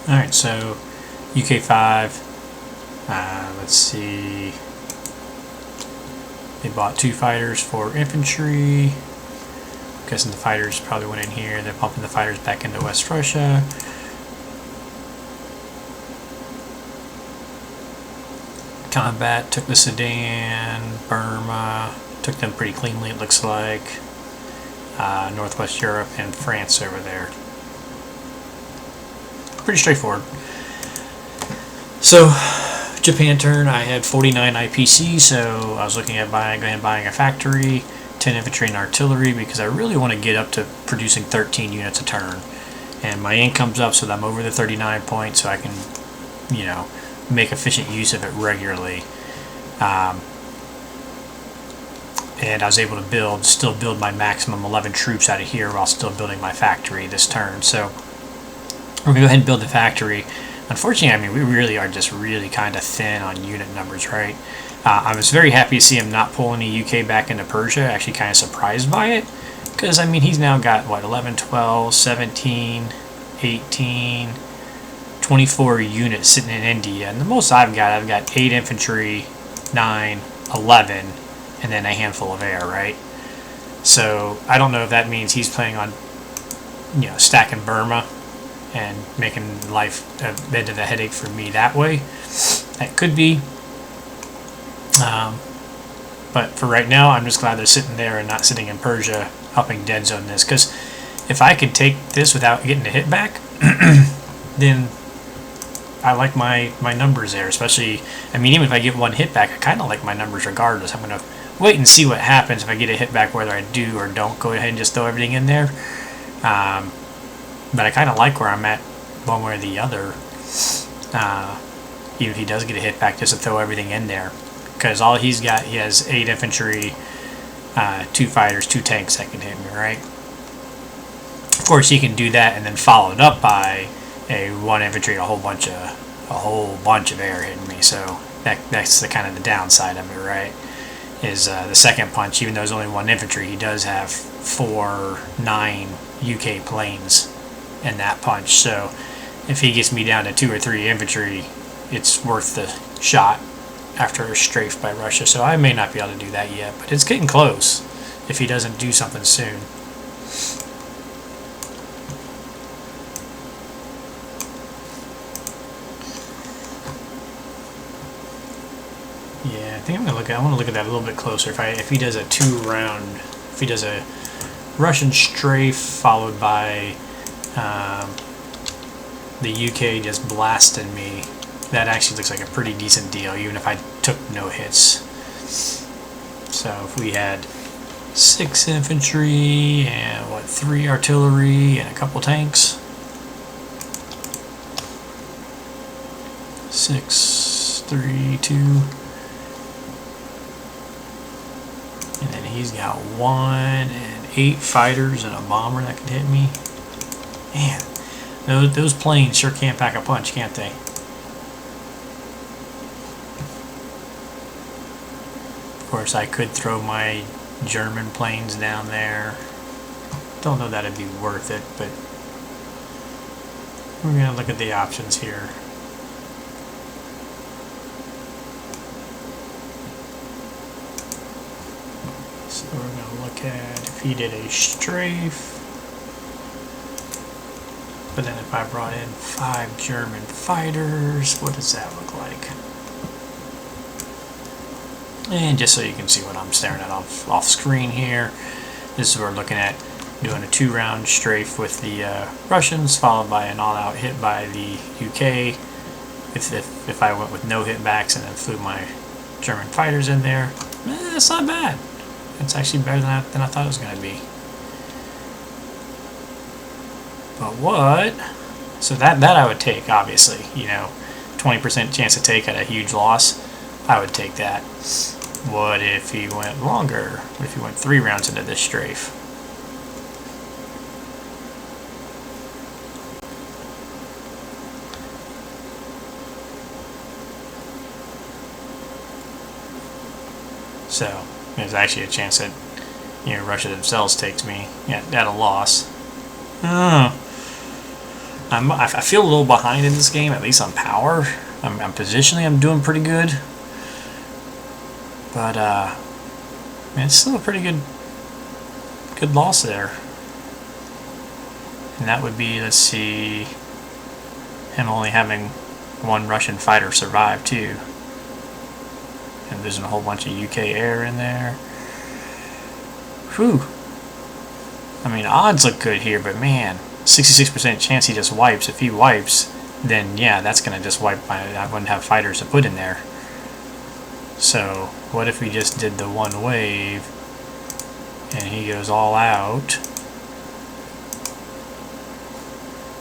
Alright, so UK 5, let's see, they bought 2 fighters for infantry. I'm guessing the fighters probably went in here. They're pumping the fighters back into West Russia. Combat took the Sudan, Burma, took them pretty cleanly it looks like. Northwest Europe and France over there. Pretty straightforward. So Japan turn, I had 49 IPC, so I was looking at going and buying a factory, 10 infantry and artillery, because I really want to get up to producing 13 units a turn. And my income's up so that I'm over the 39 point, so I can, you know, make efficient use of it regularly. And I was able to still build my maximum 11 troops out of here while still building my factory this turn. So we're going to go ahead and build the factory. Unfortunately, I mean, we really are just really kind of thin on unit numbers, right? I was very happy to see him not pull any UK back into Persia. Actually kind of surprised by it. Because, I mean, he's now got, what, 11, 12, 17, 18, 24 units sitting in India. And the most I've got 8 infantry, 9, 11, and then a handful of air, right? So I don't know if that means he's planning on, you know, stacking Burma and making life a bit of a headache for me that way. That could be. But for right now, I'm just glad they're sitting there and not sitting in Persia helping dead zone this. Because if I could take this without getting a hit back, then I like my numbers there. Especially, I mean, even if I get one hit back, I kind of like my numbers regardless. I'm going to wait and see what happens if I get a hit back, whether I do or don't go ahead and just throw everything in there. But I kind of like where I'm at one way or the other. Even if he does get a hit back, just to throw everything in there. Because all he has 8 infantry, 2 fighters, 2 tanks that can hit me, right? Of course, he can do that and then follow it up by a 1 infantry and a whole bunch of air hitting me. So that's the kind of the downside of it, right? Is the second punch, even though there's only 1 infantry, he does have 9 UK planes in that punch. So if he gets me down to 2 or 3 infantry, it's worth the shot after a strafe by Russia. So I may not be able to do that yet, but it's getting close if he doesn't do something soon. Yeah, I think I want to look at that a little bit closer. If he does a 2-round, if he does a Russian strafe followed by the UK just blasting me, that actually looks like a pretty decent deal, even if I took no hits. So if we had 6 infantry and 3 artillery and a couple tanks. 6, 3, 2. And then he's got 1 and 8 fighters and a bomber that could hit me. Man, those planes sure can't pack a punch, can't they? Of course, I could throw my German planes down there. Don't know that it'd be worth it, but we're going to look at the options here. So we're going to look at if he did a strafe, but then if I brought in 5 German fighters, what does that look like? And just so you can see what I'm staring at off screen here, this is what we're looking at, doing a 2-round strafe with the Russians, followed by an all-out hit by the UK. If I went with no hitbacks and then flew my German fighters in there, that's not bad. It's actually better than I thought it was going to be. But what? So that I would take, obviously. You know, 20% chance to take at a huge loss. I would take that. What if he went longer? What if he went 3 rounds into this strafe? So there's actually a chance that, you know, Russia themselves takes me at a loss. Oh. I feel a little behind in this game, at least on power. I'm positionally, I'm doing pretty good. But, man, it's still a pretty good loss there. And that would be, let's see, him only having one Russian fighter survive, too. And there's a whole bunch of UK air in there. Whew. I mean, odds look good here, but man, 66% chance he just wipes. If he wipes, then yeah, that's going to just wipe I wouldn't have fighters to put in there. So, what if we just did the one wave, and he goes all out?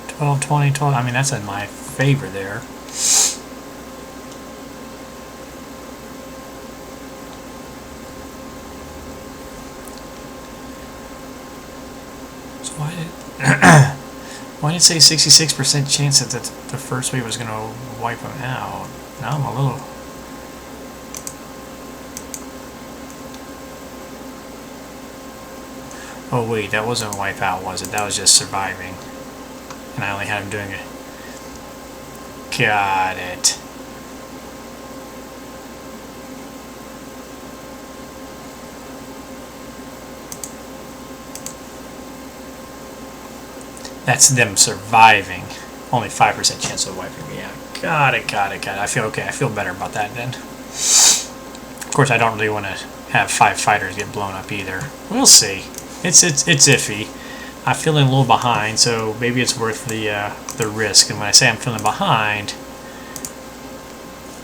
12, 20, 12, I mean, that's in my favor there. So why did it say 66% chance that the first wave was going to wipe him out? Now I'm a little... Oh wait, that wasn't wipe out, was it? That was just surviving. And I only had him doing it. Got it. That's them surviving. Only 5% chance of wiping me out. Got it. I feel okay. I feel better about that then. Of course, I don't really want to have 5 fighters get blown up either. We'll see. It's iffy. I'm feeling a little behind, so maybe it's worth the risk. And when I say I'm feeling behind,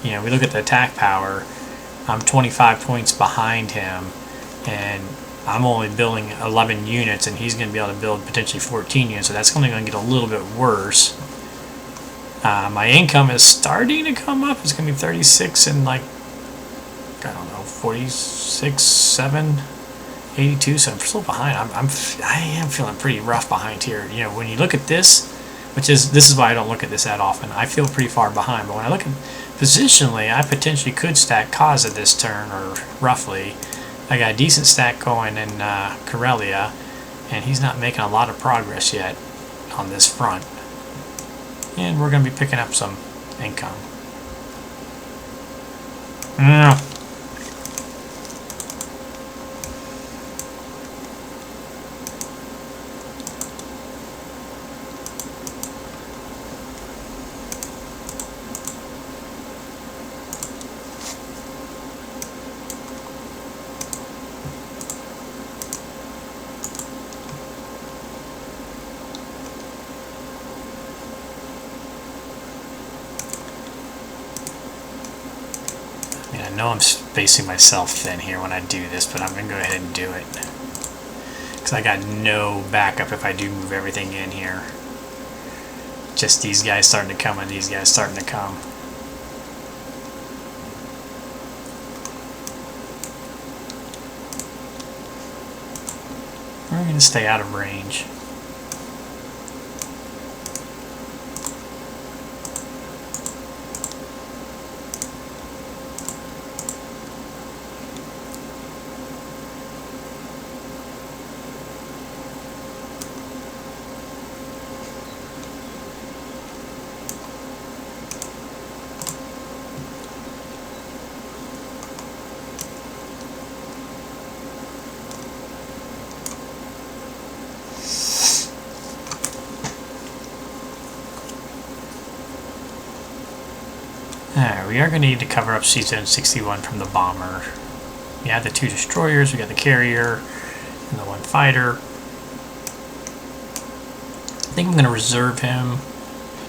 you know, we look at the attack power. I'm 25 points behind him, and I'm only building 11 units, and he's going to be able to build potentially 14 units, so that's only going to get a little bit worse. My income is starting to come up. It's going to be 36 and like, I don't know, 46, 7, 82, so I'm still behind. I am feeling pretty rough behind here. You know, when you look at this, this is why I don't look at this that often. I feel pretty far behind, but when I look at positionally, I potentially could stack Kaza this turn, or roughly. I got a decent stack going in Karelia, and he's not making a lot of progress yet on this front. And we're going to be picking up some income. I know I'm spacing myself thin here when I do this, but I'm going to go ahead and do it. Because I got no backup if I do move everything in here. Just these guys starting to come and these guys starting to come. We're going to stay out of range. Alright, we are going to need to cover up C-Zone 61 from the bomber. We have the 2 destroyers, we got the carrier, and the 1 fighter. I think I'm going to reserve him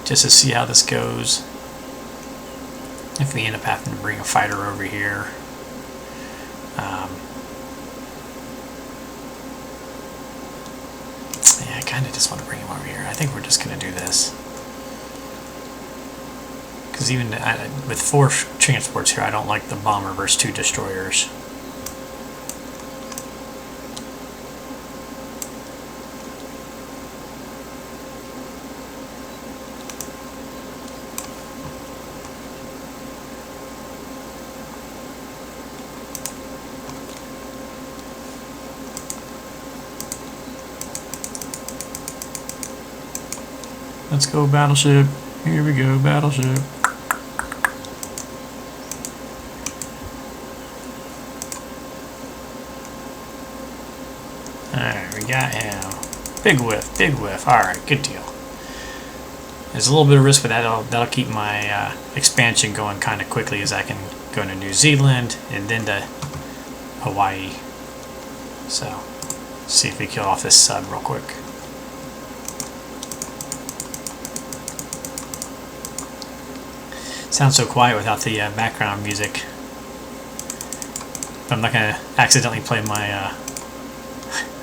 just to see how this goes. If we end up having to bring a fighter over here. Yeah, I kind of just want to bring him over here. I think we're just going to do this. Because even with 4 transports here, I don't like the bomber versus 2 destroyers. Let's go, battleship. Here we go, battleship. Alright, we got him. Big whiff, big whiff. Alright, good deal. There's a little bit of risk, but that'll keep my expansion going kind of quickly, as I can go to New Zealand and then to Hawaii. So, see if we kill off this sub real quick. Sounds so quiet without the background music. But I'm not gonna accidentally play my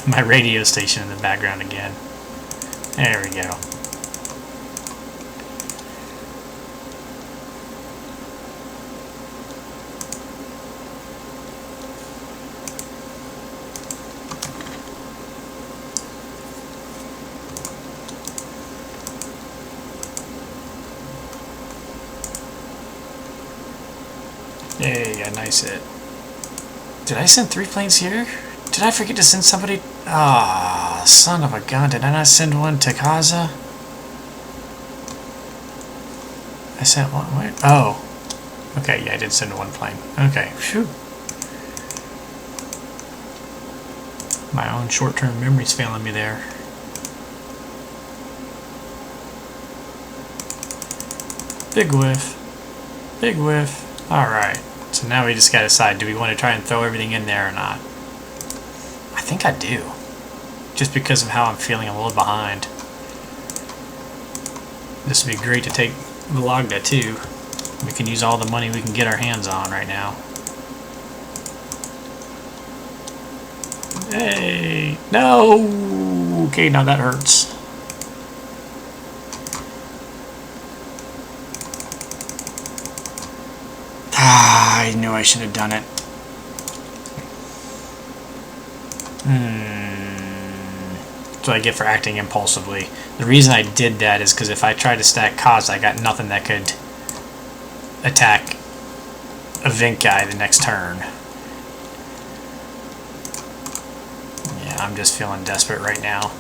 my radio station in the background again. There we go. Hey, a nice hit. Did I send 3 planes here? Did I forget to send somebody? Ah, son of a gun. Did I not send one to Kaza? I sent one. Wait. Oh. Okay, yeah, I did send 1 plane. Okay, phew. My own short-term memory's failing me there. Big whiff. Big whiff. Alright. So now we just gotta decide, do we want to try and throw everything in there or not? I think I do. Just because of how I'm feeling a little behind. This would be great to take Vologda too. We can use all the money we can get our hands on right now. Hey! No! Okay, now that hurts. I knew I should have done it. That's what I get for acting impulsively. The reason I did that is because if I tried to stack Kaz, I got nothing that could attack a Vink guy the next turn. Yeah, I'm just feeling desperate right now.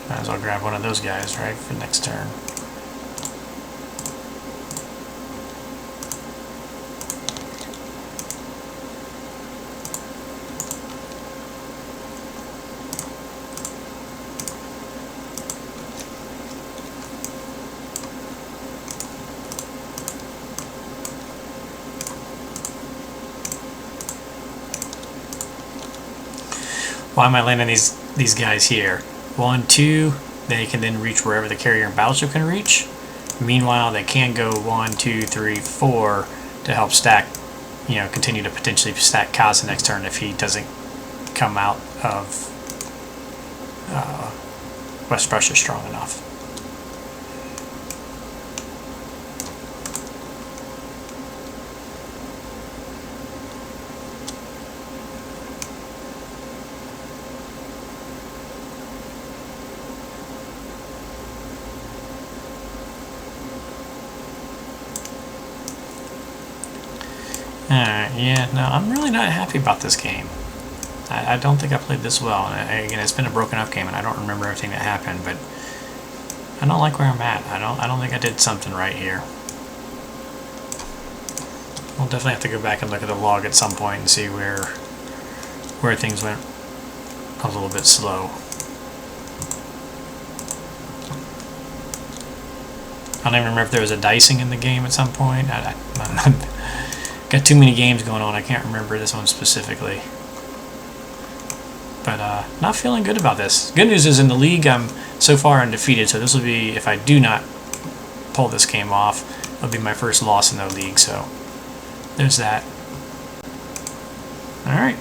Might as well grab one of those guys, right, for next turn. Why am I landing these guys here? 1, 2, they can then reach wherever the carrier and battleship can reach. Meanwhile, they can go 1, 2, 3, 4 to help stack, you know, continue to potentially stack Kaz next turn if he doesn't come out of West Prussia strong enough. Yeah, no, I'm really not happy about this game. I don't think I played this well. And again, it's been a broken up game, and I don't remember everything that happened. But I don't like where I'm at. I don't think I did something right here. We'll definitely have to go back and look at the log at some point and see where things went a little bit slow. I don't even remember if there was a dicing in the game at some point. Got too many games going on, I can't remember this one specifically. But not feeling good about this. Good news is in the league I'm so far undefeated, so this will be, if I do not pull this game off, it'll be my first loss in the league, so there's that. Alright.